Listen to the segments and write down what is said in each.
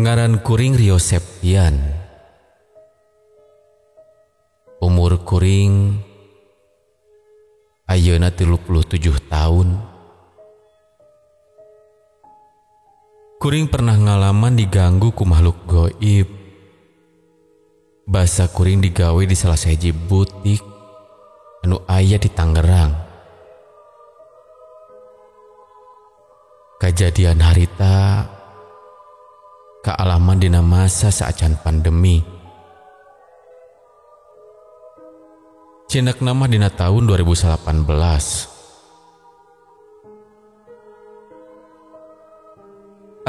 Ngaran kuring Rio Septian. Umur kuring ayeuna 37 tahun. Kuring pernah ngalaman diganggu ku makhluk goib. Basa kuring digawe di salah sahiji butik anu aya di Tangerang. Kajadian harita kaalaman dina masa saacan pandemi. Cendak nama dina tahun 2018.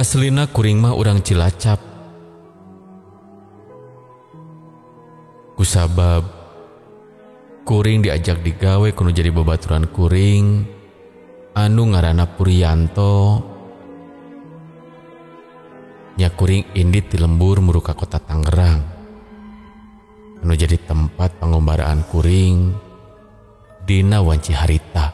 Aslina kuring mah urang Cilacap. Kusabab kuring diajak digawe kudu jadi babaturan kuring anu ngaranna Purianto. Nya kuring indit di lembur muruka kota Tangerang anu jadi tempat pangombaraan kuring dina wanci harita.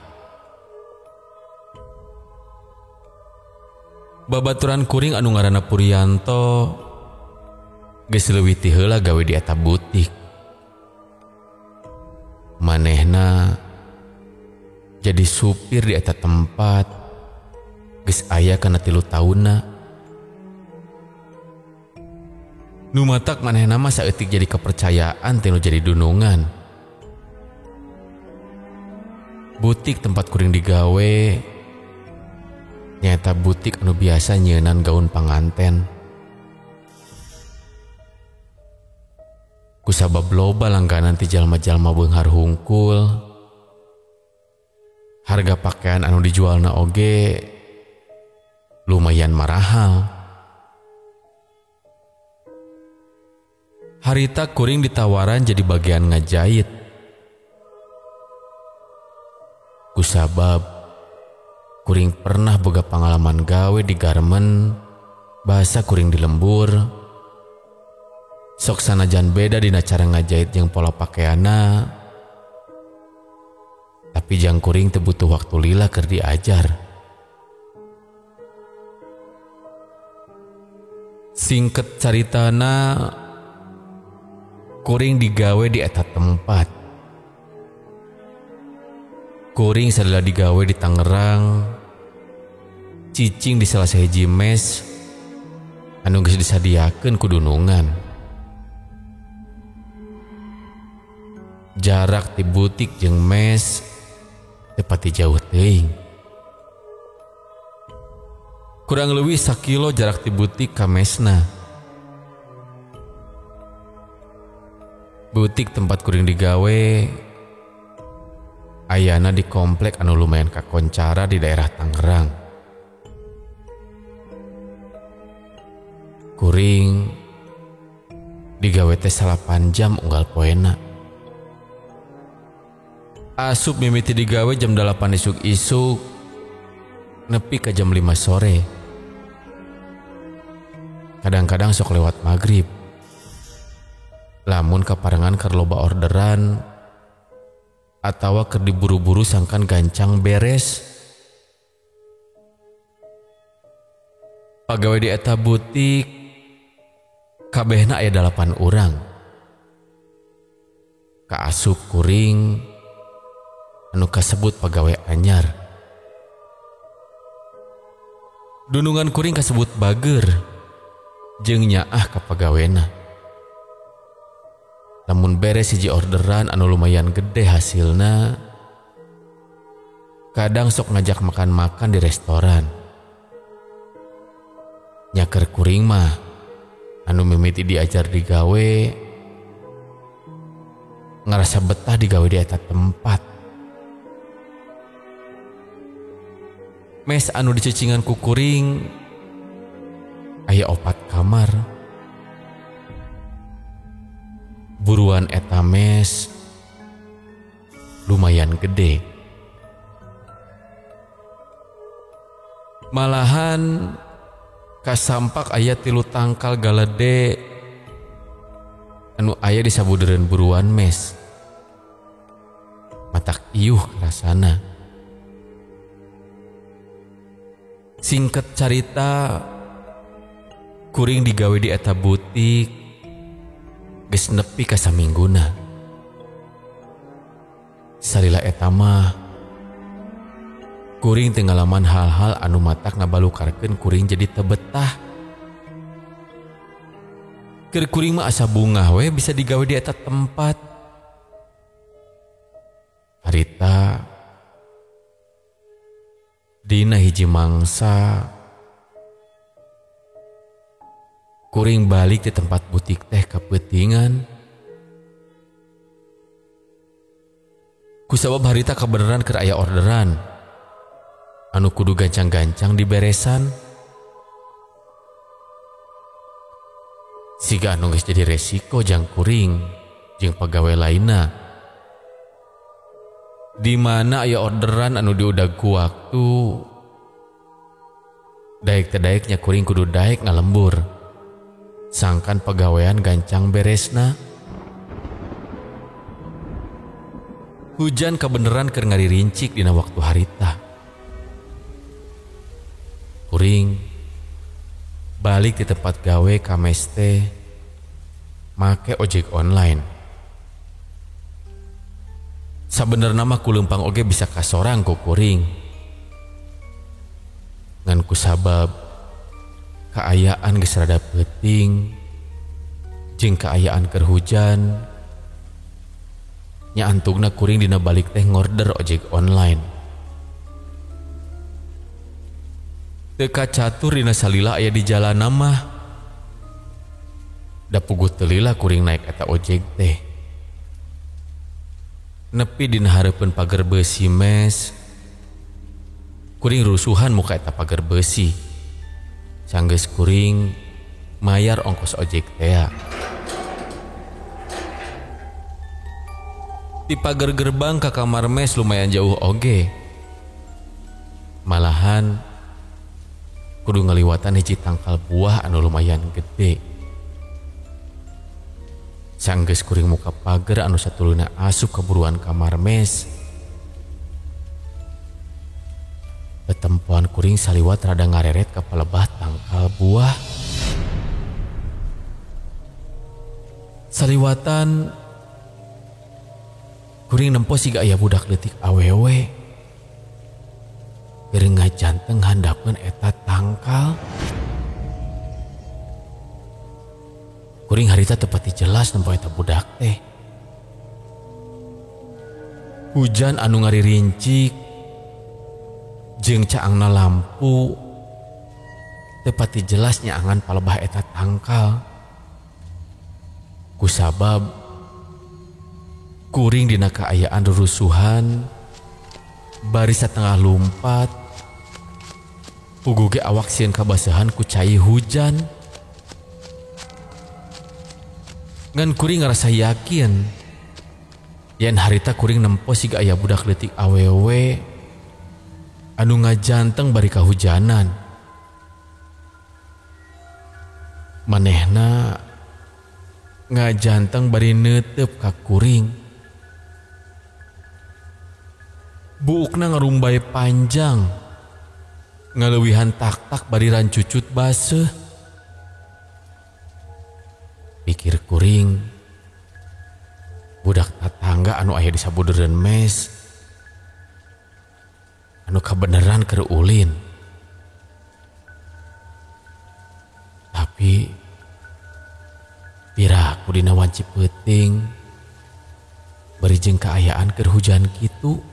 Babaturan kuring anu ngaranna Purianto geus leuwih ti heula gawe di eta butik. Manehna jadi supir di eta tempat geus aya kana 3 taunna. Nu matak manehna mah saeutik jadi kepercayaan teh nu jadi dunungan. Butik tempat kuring digawe nyata butik anu biasa nyeunan gaun panganten. Kusabab loba langganan ti jalma-jalma beunghar hungkul. Harga pakaian anu dijualna oge lumayan marahal. Harita kuring ditawaran jadi bagian ngajait. Kusabab kuring pernah boga pengalaman gawe di garmen bahasa kuring di lembur. Sok sanajan beda dina cara ngajait jeung pola pakaiana, tapi jang kuring teu butuh waktu lila keur diajar. Singket caritana, kuring digawe di eta tempat. Kuring sadela digawe di Tangerang, cicing di salah sahiji mes anu geus disadiakeun ku dunungan. Jarak ti butik jeung mes tepati jauh teuing. Kurang leuwih 1 kilo jarak ti butik ka mesna. Butik tempat kuring digawe ayana di komplek anu lumayan kakoncara di daerah Tangerang. Kuring digawe teh 8 jam unggal poena. Asup mimiti digawe jam 8 isuk-isuk nepi ka jam 5 sore. Kadang-kadang sok lewat maghrib. Lamun kaparengan keur loba orderan atawa keur diburu-buru sangkan gancang beres. Pagawe di eta butik kabehna aya 8 urang. Kaasup kuring anu kasebut pagawe anyar. Dunungan kuring kasebut bager jeung nyaah ka pagawena. Lamun beres hiji orderan anu lumayan gede hasilna, kadang sok ngajak makan-makan di restoran. Nyaker kuring mah anu mimiti diajar digawe ngarasa betah digawe di eta tempat. Mes anu dicecingan ku kuring aya 4 kamar. Buruan eta mes lumayan gede. Malahan kasampak aya 3 tangkal galede anu aya di sabudereun buruan mes. Matak iuh rasana. Singkat carita, Kuring digawe di eta butik geus nepi ka samingguna. Salila eta mah kuring teu ngalaman hal-hal anu matak ngabalukarkeun kuring jadi teu betah. Keur kuring mah asa bungah we bisa digawe di eta tempat. Harita dina hiji mangsa kuring balik di tempat butik teh kapeutingan. Kusabab harita kebeneran keur aya orderan anu kudu gancang-gancang diberesan. Siga anu geus jadi resiko jang kuring jeung pagawe lainna. Di mana aya orderan anu diudag ku waktu, daek teh daeknya kuring kudu daek ngalembur. Sangkan pagawean gancang beresna. Hujan kebeneran keur ngaririncik dina waktu harita. Kuring balik di tempat gawe ka mes teh make ojek online. Sabenerna mah kuleumpang oge bisa kasorang ku kuring. Ngan kusabab kaayaan geus rada peuting jeung kaayaan keur hujan. Nya antugna kuring dina balik teh ngorder ojek online. Teu kacatur dina salila aya di jalan mah. Da puguh teu lila kuring naek eta ojek teh. Nepi dina hareupeun pager beusi mes, kuring rusuhan muka eta pager beusi. Sanggeus kuring mayar ongkos ojek teh. Di pager gerbang ka kamar mes lumayan jauh oge. Malahan kudu ngaliwatan hiji tangkal buah anu lumayan gede. Sanggeus kuring muka pager anu satuluna asup keburuan kamar mes. Tetempoan kuring saliwat rada ngareret ka palebah tangkal buah. Saliwatan kuring nempo siga aya budak leutik awewe keur ngajanteng handapkeun eta tangkal. Kuring harita teu pati jelas nempo eta budak teh. Hujan anu ngaririncik jeung caangna lampu teu pati jelas nyaangan palebah eta tangkal. Kusabab kuring dina kaayaan rurusuhan bari satengah lumpat. Puguh ge awak sieun kabasehan ku cai hujan. Ngan kuring ngerasa yakin yen harita kuring nempo siga aya budak leutik awewe anu ngajanteng bari kahujanan. Manehna ngajanteng bari neuteup ka kuring. Buukna ngarumbai panjang, ngaleuwihan tak-tak bari rancucut baseuh. Pikir kuring, budak tatangga anu aya di sabudeureun mes, anu kabeneran keur ulin. Tapi piraku dina wanci peuting bari jeung kaayaan keur hujan kitu.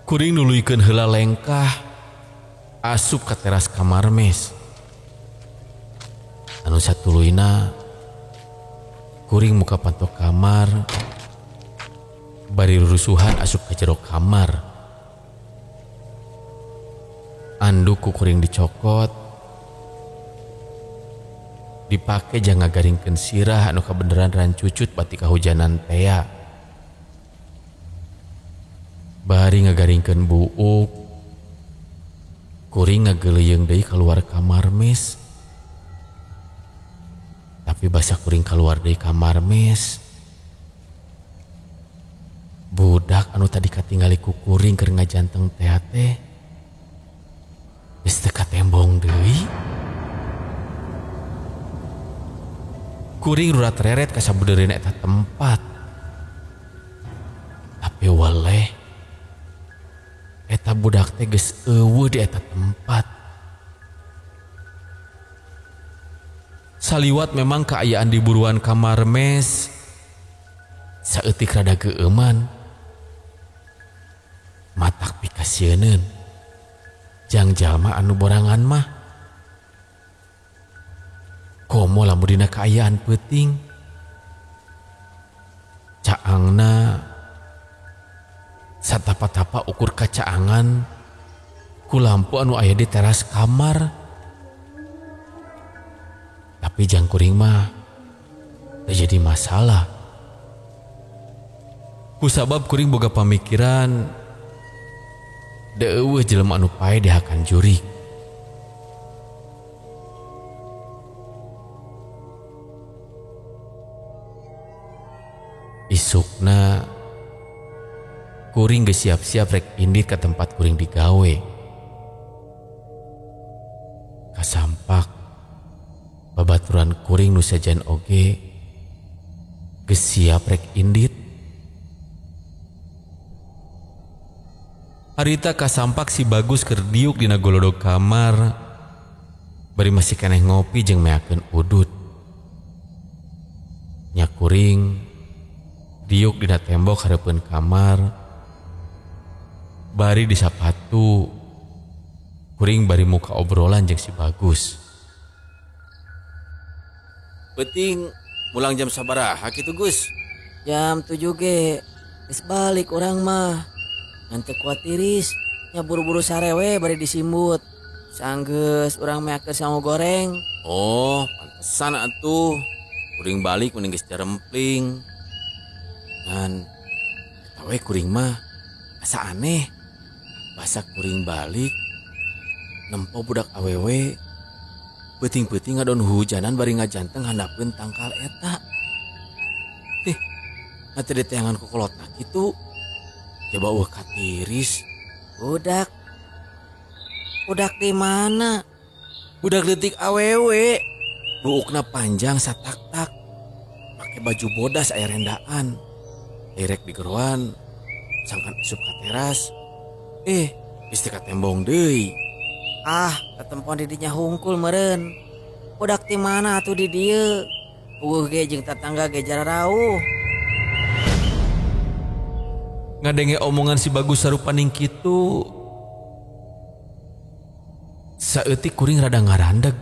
Kuring nuluykeun heula lengkah asup ka teras kamar mes. Anu satuluyna kuring muka pantok kamar bari rurusuhan asup ka jero kamar. Anduk ku kuring dicokot dipake jang ngagaringkeun sirah anu kabeneran rancucut bati kahujanan tea. Bari ngagaringkeun buuk kuring ngageleuyeng deui keluar kamar mes. Tapi basa kuring keluar deui kamar mes, budak anu tadi katingali ku kuring keur ngajanteng teh geus teu katembong deui. Kuring rurat reret ka sabeudeurna eta tempat. Tapi waleh eta budak teh geus eueuh di eta tempat. Saliwat memang keayaan di buruan kamar mes saeutik rada geeuman. Matak pikasieun jang jalma anu borangan mah komo lamun dina kaayaan peuting. Caangna satapa-tapa ukur kacaangan ku lampu anu aya di teras kamar. Tapi jang kuring mah teu jadi masalah. Kusabab kuring boga pamikiran da eueuh jelema anu pae dihakan jurig. Isukna kuring geus siap-siap rek indit ka tempat kuring digawe. Kasampak babaturan kuring nu sajan oge geus siap rek indit. Harita kasampak si Bagus keur diuk dina golodog kamar bari masih keneh ngopi jeung meakeun udud. Nya kuring diuk dina tembok hareupeun kamar bari di sapatu kuring bari muka obrolan jeung si Bagus. Penting mulang jam sabaraha kitu Gus? Jam 7 ge geus balik urang mah. Nanti kuatiris nya buru-buru sarewe bari disimbut. Sanggeus urang meakeun sangu goreng. Oh, pantesan atuh. Kuring balik mending geus jarempling. Dan tawe kuring mah asa aneh. Basa kuring balik nempo budak awewe peuting-peuting ngadon hujanan bari ngajanteng handapkeun tangkal eta. Ngate di teangan kokolotna kitu. Coba eueuh katiris. Budak di mana? Budak leutik awewe. Buukna panjang satak-tak. Make baju bodas aya rendaan. Direk di geroan sangkan asup ka teras. Geus teu katembong deui. Katempon di dinya hungkul meureun. Budak di mana atuh di dieu? Eueuh ge jeung tetangga ge jararauh. Ngadenge omongan si Bagus sarupaning kitu saeutik kuring rada ngarandeg.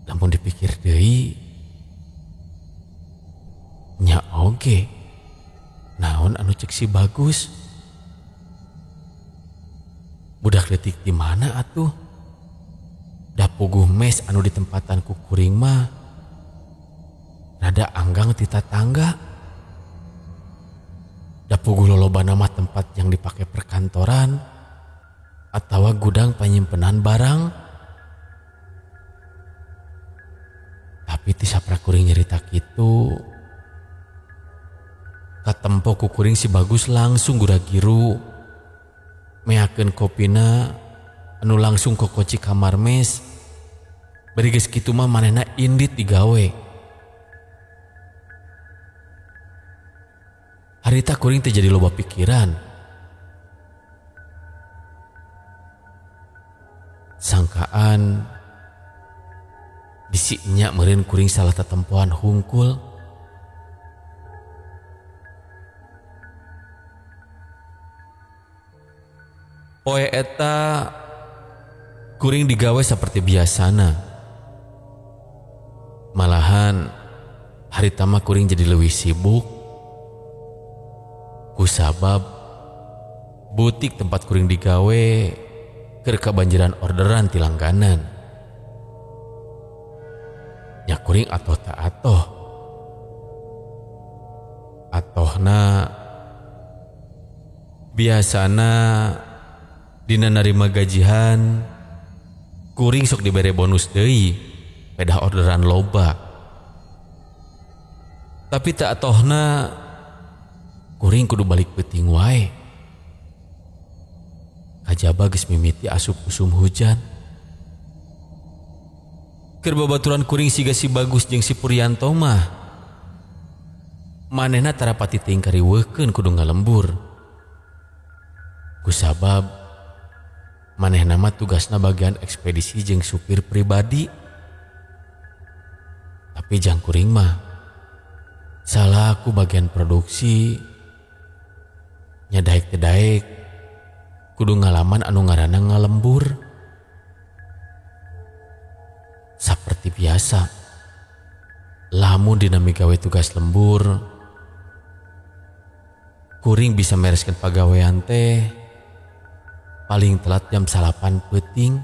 Lamun dipikir deui nya oge naon anu cek si Bagus. Budak leutik di mana atuh? Da puguh mes anu ditempatan ku kuring mah rada anggang ti tatangga. Da puguh lolobana mah tempat yang dipakai perkantoran atawa gudang penyimpenan barang. Tapi ti sapra kuring nyerita kitu katempo ku kuring si Bagus langsung gura-giru meakeun kopina anu langsung kokoci kamar mes. Bari geus kitu mah manehna indit digawe. Harita kuring teh jadi loba pikiran. Sangkaan bisinya meureun kuring salah tetempoan hungkul. Poe eta kuring digawe seperti biasana. Malahan harita mah kuring jadi leuwih sibuk. Kusabab butik tempat kuring digawe keur kabanjiran orderan ti langganan. Nya kuring atoh ta atoh. Atohna biasana dina narima gajihan kuring sok dibere bonus deui pedah orderan loba. Tapi tak atohna kuring kudu balik peuting wae. kajaba geus mimiti asup usum hujan. Keur babaturan kuring siga si Bagus jeung si Puryanto mah manehna tarapati teuing kariweuhkeun kudu ngalembur. Kusabab manehna mah tugasna bagian ekspedisi jeung supir pribadi. Tapi jang kuring mah salah aku bagian produksi nya daek teu daek kudu ngalaman anu ngaranna ngalembur. Seperti biasa, lamun dina migawe tugas lembur, kuring bisa mereskeun pagawean teh paling telat jam 8 peuting.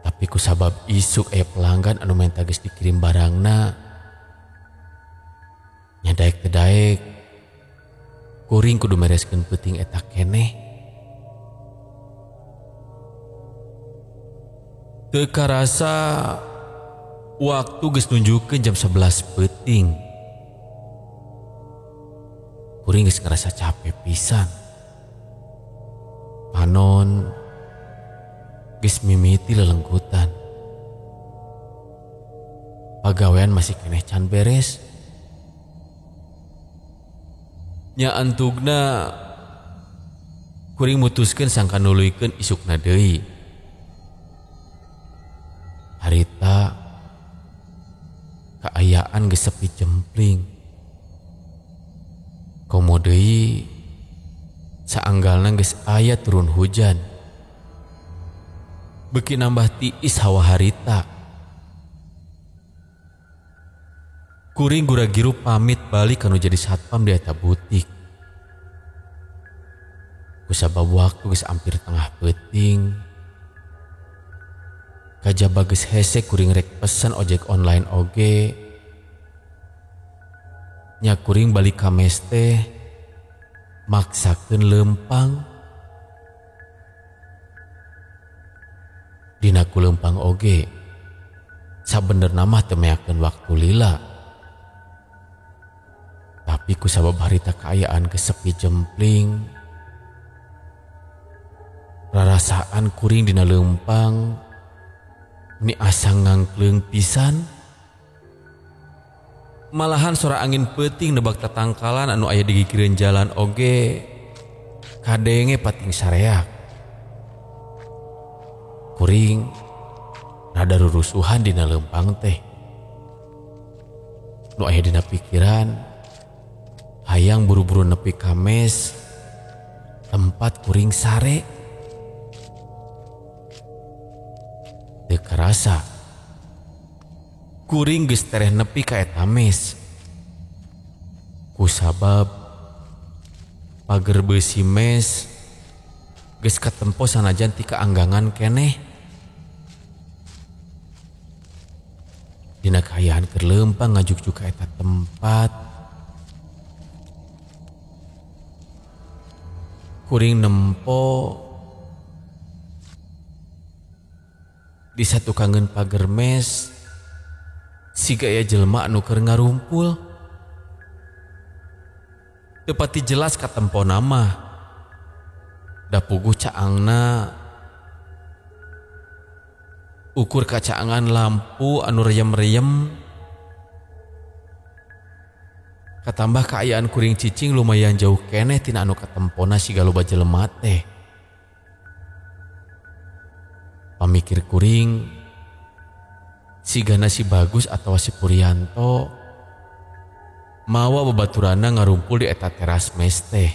Tapi kusabab isuk aya pelanggan anu menta geus dikirim barangna, nya daek teu daek kuring kudu mereskeun peuting eta keneh. Teu karasa waktu geus nunjukkeun jam 11 peuting. Kuring geus ngerasa capek pisan. Panon geus mimiti lelengkutan. Pagawean masih keneh can beres. Nya antugna kuring mutuskeun sangka nuluykeun isukna deui. Harita kaayaan geus sepi jempling. Komo deui saanggalna geus aya turun hujan. Beuki nambah tiis hawa harita. Kuring gura-giru pamit balik kanu jadi satpam di eta butik. Kusabab waktu geus ampir tengah peuting. Kajaba geus hese kuring rek pesen ojek online oge. Nya kuring balik ka mes teh maksakeun leumpang. Dina ku leumpang oge sabenerna mah teu meakeun waktu lila. Tapi kusabab harita kaayaan geus sepi jempling, rarasaan kuring dina leumpang ni asa ngangkleung pisan. Malahan suara angin peuting nebak tatangkalan anu aya di gigireun jalan oge kadenge pating sareak. Kuring rada rurusuhan dina leumpang teh. Nu aya dina pikiran hayang buru-buru nepi ka mes tempat kuring sare. Teu karasa kuring geus tereh nepi ka eta mes. Kusabab pager beusi mes geus katempo sanajan ti kaanggangan keneh. Dina kaayaan keur leumpang ngajugjuk ka eta tempat, kuring nempo di satukangeun pager mes siga aya jelema anu keur ngarumpul. Teu pati jelas katempona mah. Da puguh caangna ukur kacaangan lampu anu reyem-reyem. Katambah kaayaan kuring cicing lumayan jauh keneh tina anu katempona siga loba jelema teh. Pamikir kuring sigana si Bagus atau si Puryanto mawa babaturanna ngarumpul di eta teras mes teh.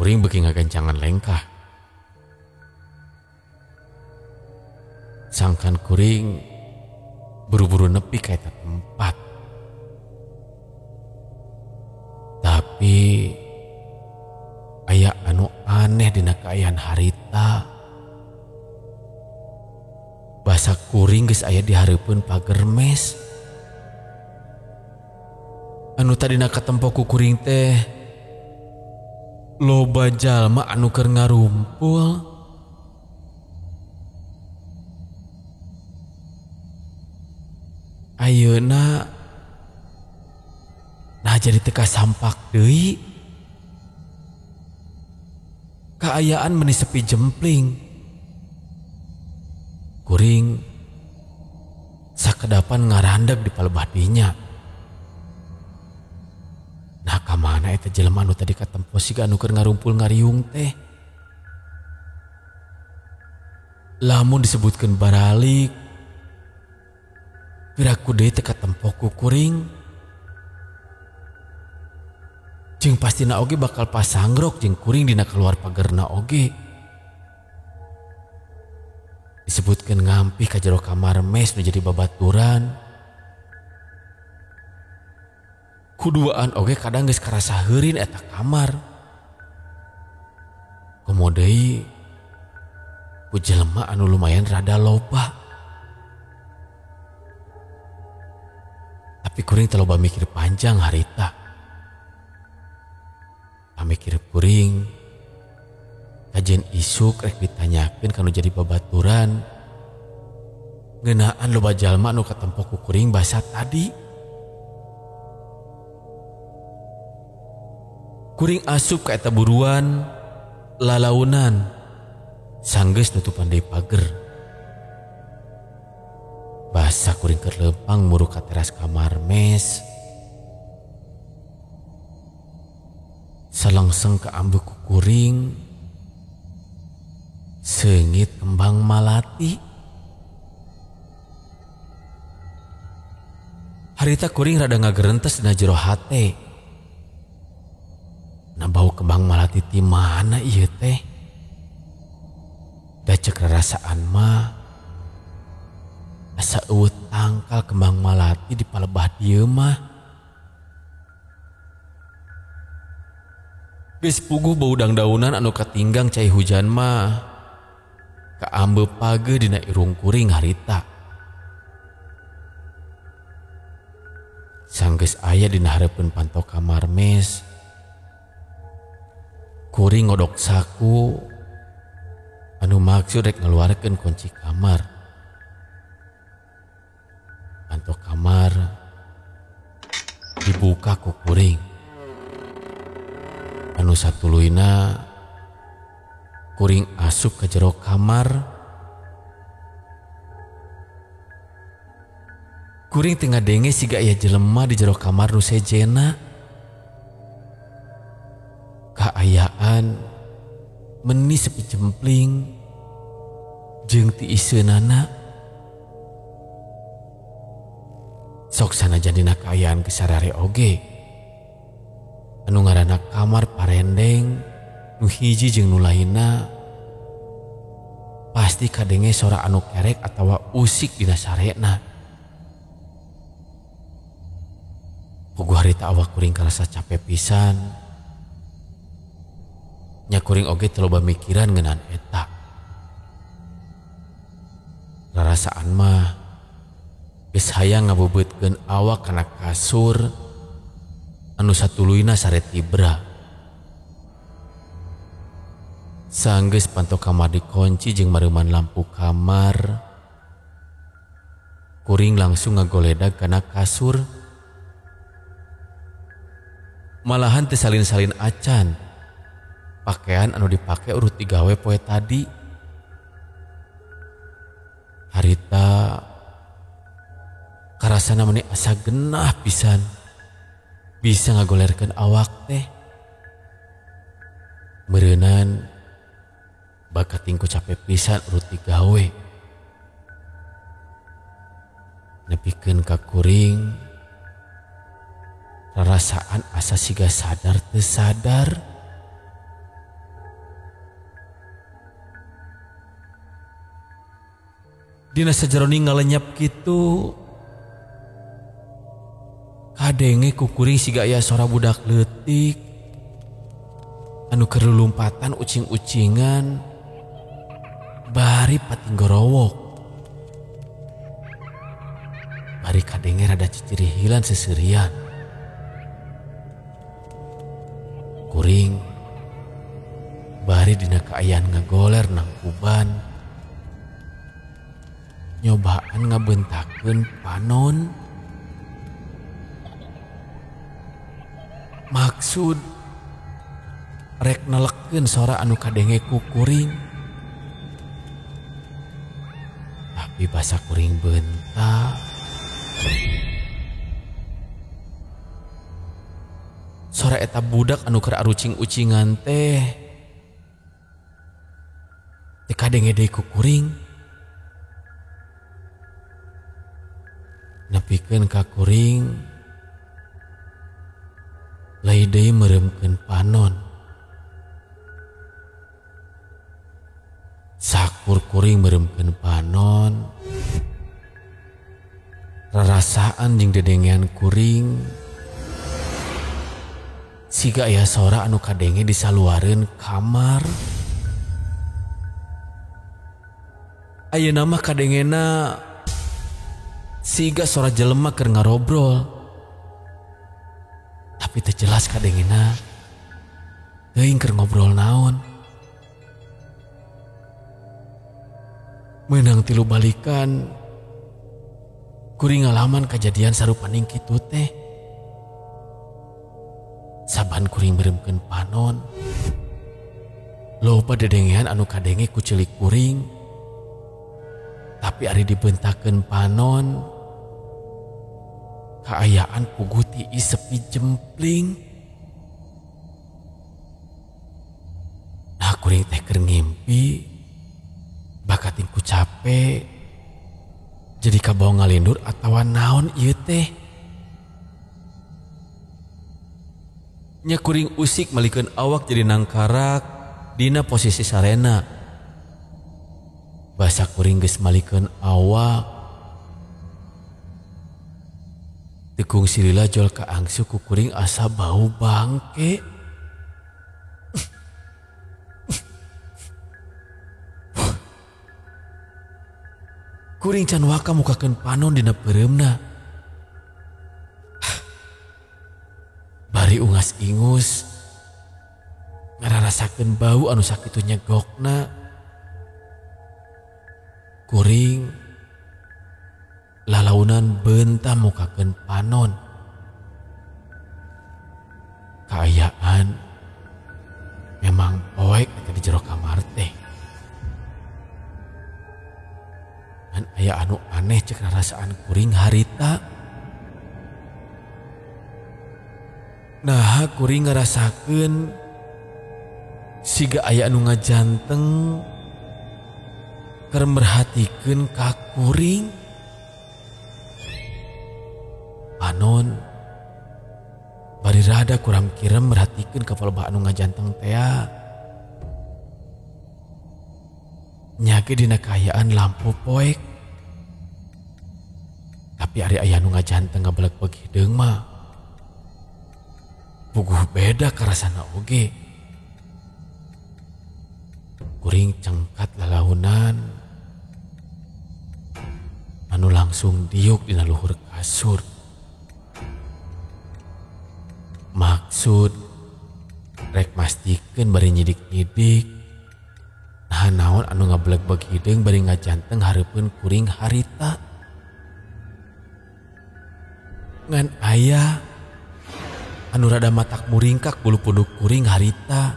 Kuring beuki ngagancangan lengkah. Sangkan kuring buru-buru nepi ka eta tempat. Tapi aya anu aneh dina kaayaan harita. Basa kuring geus aya di hareupeun pager mes. Anu tadina katempo ku kuring teh loba jalma anu keur ngarumpul. Ayeuna jadi teka sampak deui. Kaayaan meni sepi jempling. Kuring sakedapan ngarandag di palebah dinya. Nah kamana eta jelema anu tadi katempo siga anu keur ngarumpul ngariung teh. Lamun disebutkeun baralik, piraku deui teh katempo ku kuring. Jeung pastina oge bakal pasangrok jeung kuring dina keluar pagerna oge. Disebutkeun ngampih ka jero kamar mes nu jadi babaturan. Kuduaan oge kadang geus karasa heurin eta kamar. Komo deui ku jelema anu lumayan rada loba. Tapi kuring teu loba mikir panjang harita. Pamikir kuring kajian isuk rek ditanyakeun kanu jadi babaturan. Ngeunaan loba jalma anu katempo ku kuring basa tadi. Kuring asup ka eta buruan lalaunan sanggeus nutupan deui pager. Basa kuring keur leumpang muru ka teras kamar mes. Salengseng ka ambeuk ku kuring seungit kembang malati. Harita kuring rada ngagerentes dina jero hate. Na bau kembang malati ti mana ieu teh? Da cek rarasaan mah asa eueuh tangkal kembang malati di palebah dieu mah. Geus puguh bau dangdaunan anu katinggang cai hujan mah kaambeu page dina irung kuring harita. Sanggeus aya dina hareupeun panto kamar mes, kuring ngodok saku anu maksud rek ngaluarkeun kunci kamar. Panto kamar dibuka ku kuring. Anu satuluina kuring asup ke jero kamar. Kuring tengah denge siga aya jelema di jero kamar nu sejena. Kaayaan meni sepi jempling jeung ti iseunana. Sok sanajan dina kaayaan kesarare oge. Anu ngaranna kamar parendeng nu hiji jeung nu lainna pasti kadenge sora anu kerek atawa usik dina sarena. Puguh harita awak kuring karasa capek pisan. Nya kuring oge teu loba mikiran ngeunaan eta. Rarasaan mah geus hayang ngabebeutkeun awak kana kasur anu satuluina sare tibra. Sanggeus panto kamar dikunci jeung mareuman lampu kamar, kuring langsung ngagoledag kana kasur. Malahan teu salin-salin acan pakaian anu dipake urut digawe poe tadi. Harita karasana meni asa genah pisan bisa ngagolerkeun awak teh. Meureunan bakat tingku capek pisan urut digawe. Nepikeun ka kuring rarasaan asa siga sadar teu sadar. Dina sajaroni ngalenyap kitu kadenge ku kuring siga aya sora budak leutik anu keur lulumpatan ucing-ucingan bari patinggorowok. Bari kadenge rada cicirihilan seseurian. Kuring bari dina kaayaan ngagoler nang kuban nyobaan ngabentakeun panon. maksud rek nelekeun sora anu kadenge ku kuring. Tapi basa kuring bentak. Sora eta budak anu keur arucing-ucingan teh kadenge deui ku kuring. Nepikeun ka kuring lai deui meureumkeun panon. Sakur kuring meureumkeun panon, rarasaan jeung dedengean kuring siga aya sora anu kadenge di saluareun kamar. Ayeuna mah kadengena siga sora jelema keur ngarobrol. Tapi teu jelas kadengena teuing keur ngobrol naon. Meunang tilu balikan kuring ngalaman kejadian sarupaning kitu teh. Saban kuring meureumkeun panon, loba dedengean anu kadenge ku ceulik kuring. Tapi ari dibentakeun panon, kaayaan puguh tiis sepi jempling. Nah kuring teh keur ngimpi, bakating ku capek, jadi kabawa ngalindur atawa naon ieu teh. Nya kuring usik malikeun awak jadi nangkarak dina posisi sarena. Basa kuring geus malikeun awak, tekung silila jol ka angsu ku kuring asa bau bangke. Kuring can waka mukakeun panon dina peureumna. Bari ungas ingus ngararasakeun bau anu sakitu nyegokna. Kuring lalaunan bentah mukakeun panon. Kaayaan memang poek eta di jero kamar teh. Ngan aya anu aneh cek rarasaan kuring harita. Nah kuring ngarasakeun siga aya anu ngajanteng keur merhatikeun ka kuring. Panon bari rada kurang kirem merhatikeun ka palebah anu ngajanteng teh. Nyage dina kaayaan lampu poek. Tapi ari aya anu ngajanteng ngabeleg-beleg hideung mah puguh beda karasana oge. Kuring cengkat lalaunan anu langsung diuk dina luhur kasur. Maksud rek mastikeun bari nyidik-nyidik nah naon anu ngabeleg-beleg hideung bari ngajanteng hareupeun kuring harita. Ngan aya anu rada matak muringkak bulu punduk kuring harita.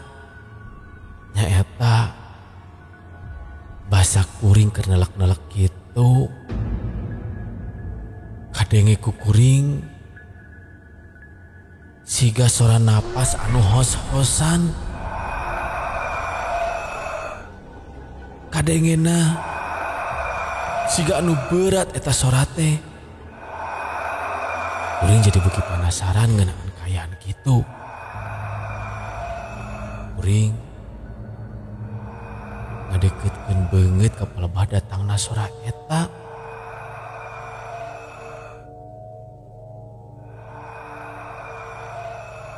Nyaeta basa kuring keur nelek-nelek kitu. Kadenge ku kuring siga sora napas anu hos-hosan. Kadengena siga anu berat eta sora teh. Kuring jadi beuki penasaran ngeunaan kaayaan kitu. Kuring ngadeukeutkeun beungeut ka palebah datangna sora eta.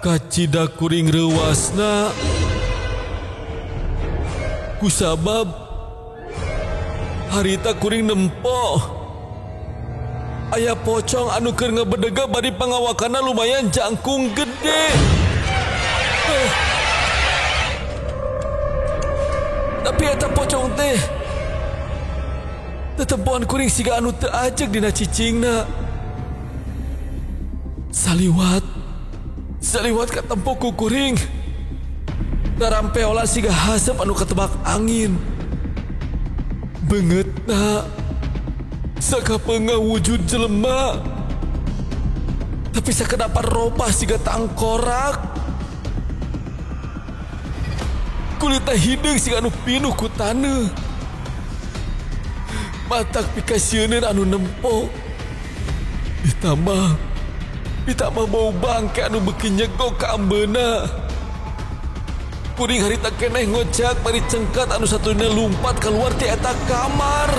Kacida kuring reuasna kusabab harita kuring nempo aya pocong anu keur ngabedega bari pangawakanna lumayan jangkung gede. Tapi eta pocong teh tetempoan kuring siga anu teu ajeg dina cicingna. Saliwat Saliwat katempo ku kuring tarampe olah siga hasep anu ketebak angin. Beungeutna sakapeunga wujud jelema, tapi sakedapa robah siga tangkorak. Kulitna hidung siga anu pinuh ku taneuh. Matak pikasieun anu nempok. Ditambah bau bangke anu beuki nyegok ka ambeuna. Kuring harita keneh ngojak bari cengkat anu satuna lumpat keluar ti eta kamar.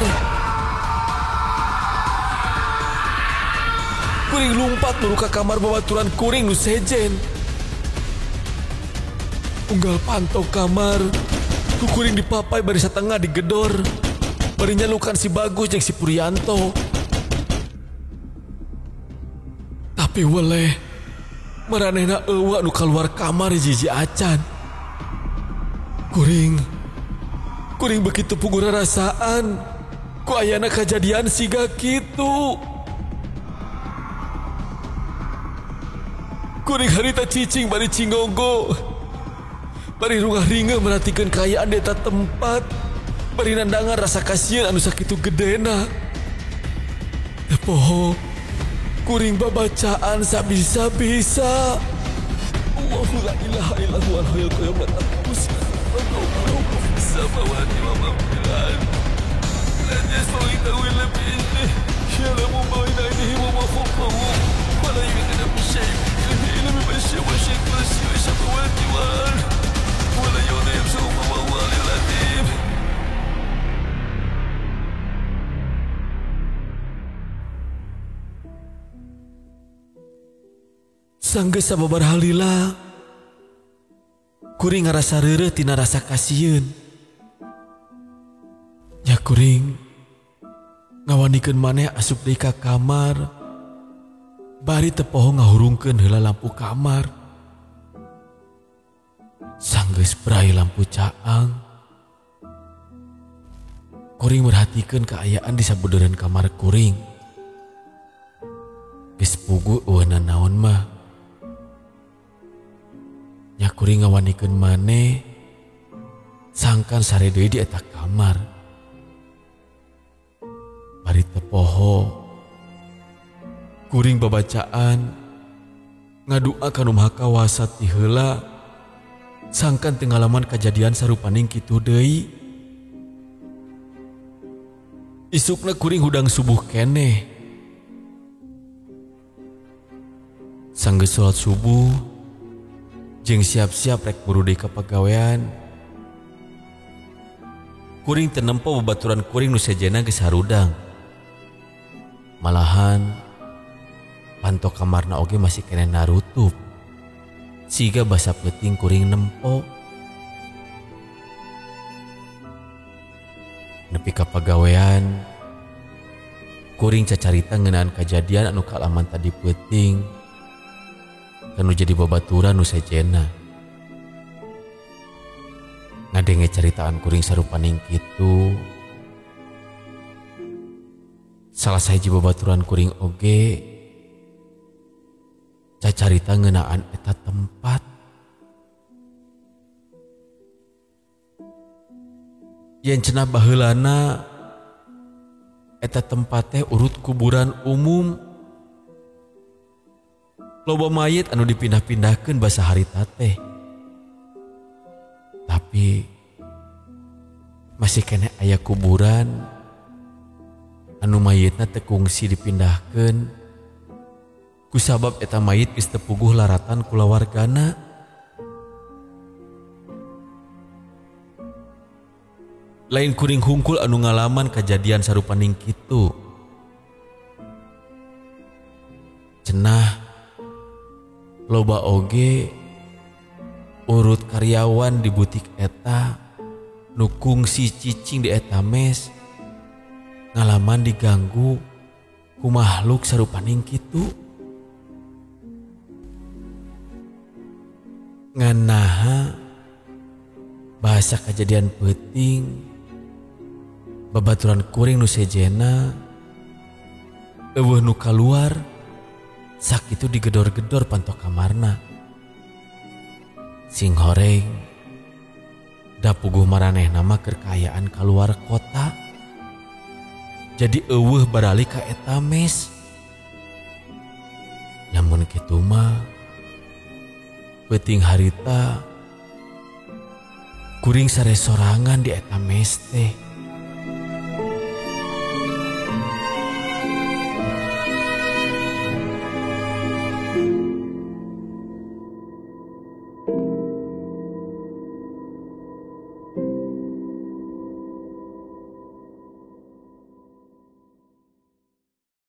Kuring lumpat menuju ka kamar babaturan kuring nu sejen. Unggal pantau kamar, ku kuring dipapai bari satengah digedor. Bari nyalukan si Bagus jeung si Purianto. Tapi weleh maranehna eueuh anu kaluar kamar hiji acan. Kuring begitu puguh rarasaan ku ayana kajadian siga kitu. Kuring harita cicing bari cingogo, bari rungah-ringeh merhatikeun kaayaan di eta tempat, bari nandangan rasa kasieun anu sakitu gedena. Teu poho kuring babacaan sabisa-bisa. Allahu la ilaha illallah wal hayyul qayyum la taqusus samawati wa ma fil ard la yastawi tawil bihi ya'lamu ma bayna aydihim wa ma khalfahum wa la yuhituna bi shay'in min ilmihi illa bima sha'a wa sha'a kursiyyu samawati wal ard wa la yuhituna bi ma huwa al-latif. Sanggeus sababaraha lila kuring ngarasa reureuh tina rasa kasieun. Ya kuring ngawanikeun maneh asup deui ka kamar, bari teu poho ngahurungkeun heula lampu kamar. Sanggeus brai lampu caang, kuring merhatikeun kaayaan di sabeudeureuan kamar kuring. Geus puguh eueuhna naon mah. Nya kuring ngawanikeun maneh sangkan sare deui di eta kamar. Bari teu poho kuring babacaan ngadua ka Nu Maha Kawasa ti heula sangkan teu ngalaman kajadian sarupaning kitu deui. Isukna kuring hudang subuh keneh. Sanggeus salat subuh jeung siap-siap rek buru deui ka pagawean, kuring teu nempo babaturan kuring nu sejenna geus harudang. Malahan panto kamarna oge masih keneh narutup. Siga basa peuting kuring nempo. Nepi ka pagawean, kuring cacarita ngeunaan kajadian anu kalaman tadi peuting kanu jadi babaturan nu sejenna. Ngadenge caritaan kuring sarupaning kitu, salah sahiji babaturan kuring oge cacarita ngeunaan eta tempat. Yen cenah baheulana eta tempat teh urut kuburan umum. Loba mayit anu dipindah-pindahkeun basa harita teh. Tapi masih kena aya kuburan anu mayitna teu kungsi dipindahkeun kusabab eta mayit geus teu puguh laratan kulawargana. Lain kuring hungkul anu ngalaman kajadian sarupaning kitu. Cenah loba oge urut karyawan di butik eta nu kungsi cicing di eta mes ngalaman diganggu ku makhluk sarupaning kitu. Nganaha bahasa kejadian peuting babaturan kuring nu sejenna eueuh nu kaluar sakitu digedor-gedor panto kamarna. Sing horeng da puguh maraneh nama kekayaan keluar kota. Jadi eueuh baralik ka eta mes. Lamun kitu mah peuting harita kuring sare sorangan di eta mes teh.